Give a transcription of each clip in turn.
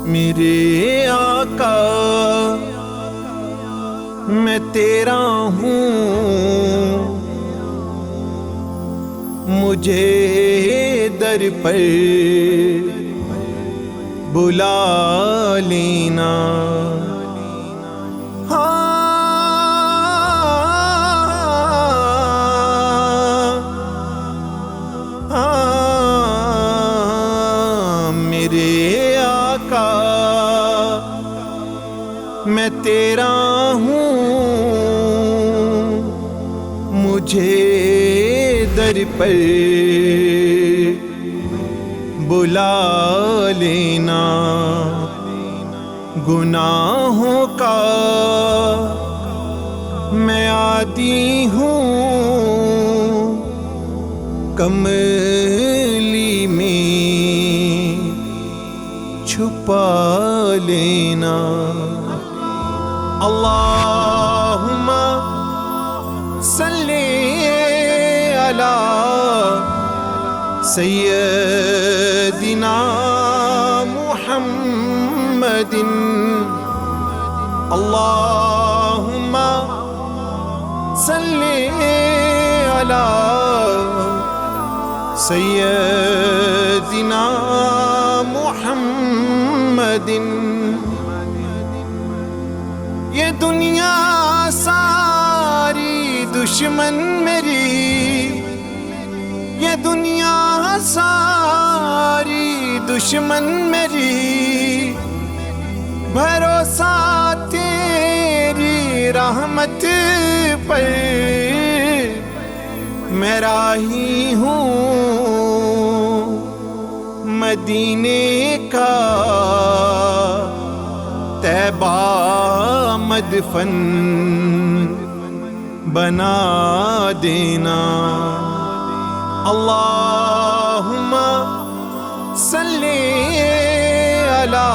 میرے آقا میں تیرا ہوں، مجھے در پر بلا لینا۔ میرے آقا میں تیرا ہوں، مجھے در پر بلا لینا۔ گناہوں کا میں عادی ہوں، کملی میں چھپا لینا۔ اللہم صلی علی سیدنا محمد۔ اللہم صلی علی سیدنا محمد۔ یہ دنیا ساری دشمن میری، یہ دنیا ساری دشمن میری، بھروسہ تیری رحمت پر، میں راہی ہوں مدینے کا، طیبہ مدفن بنا دینا۔ اللہم صلی علی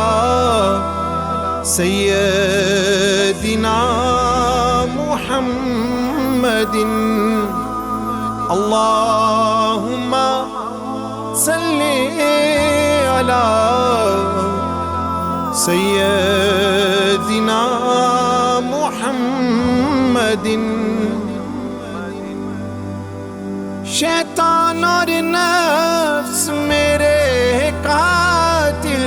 سیدنا محمد۔ اللہم صلی علی سیدنا محمد۔ شیطان اور نفس میرے قاتل،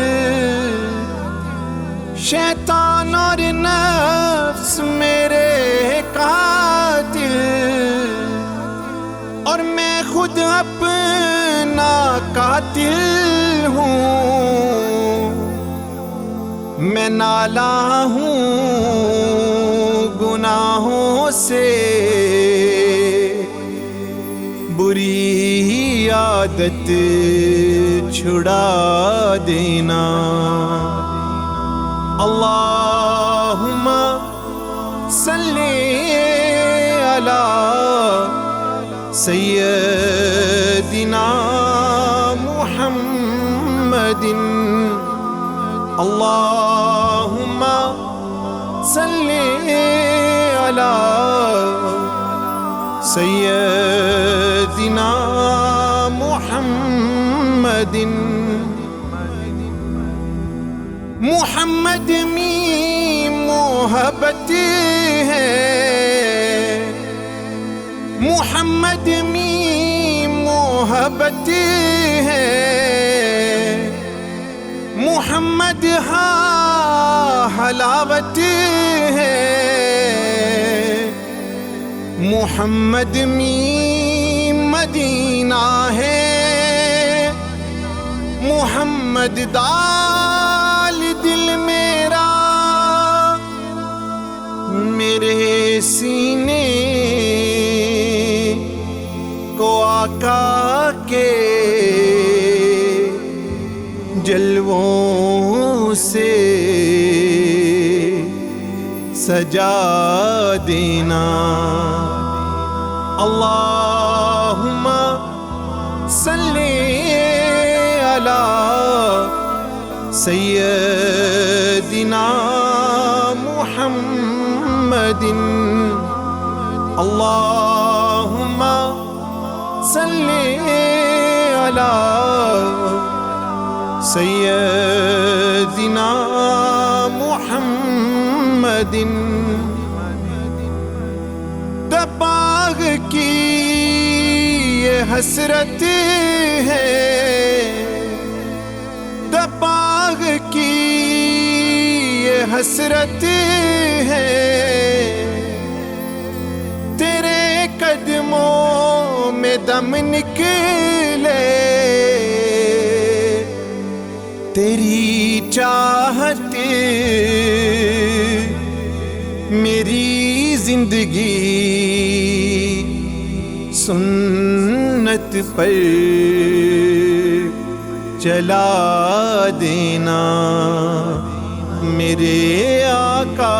شیطان اور نفس میرے قاتل، اور میں خود اپنا قاتل ہوں، میں نالا ہوں گناہوں سے، بری عادت چھڑا دینا۔ اللہم صلی علی سیدنا محمد۔ اللہم صلی علی سیدنا محمد۔ محمد می محبت ہے، محمد می محبت ہے، محمد ہاں حلاوت ہے، محمد می مدینہ ہے، محمد دال دل میرا، میرے سینے کو آقا کے جلووں سے سجا دینا۔ اللہم صلی علی سیدنا محمد۔ اللہم صلی علی سیدنا سيدنا محمد دباغ کی یہ حسرت ہے، دباغ کی یہ حسرت ہے، تیرے قدموں میں دم نکلے، تیری چاہت میری زندگی سنت پر چلا دینا، میرے آقا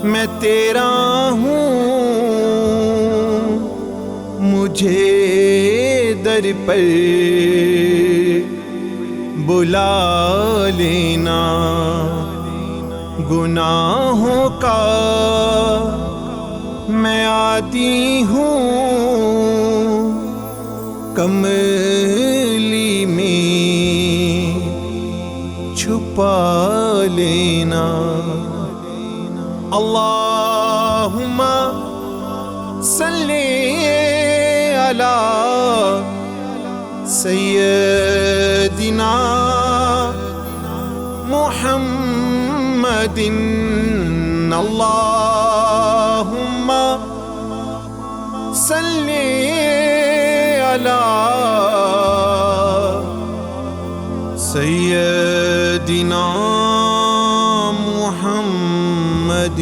میں تیرا ہوں، مجھے در پر بلا لینا، گناہوں کا میں عادی ہوں، کملی میں چھپا لینا۔ اللہم صلی علی سیدنا محمد، اللہم صلی علی سیدنا محمد۔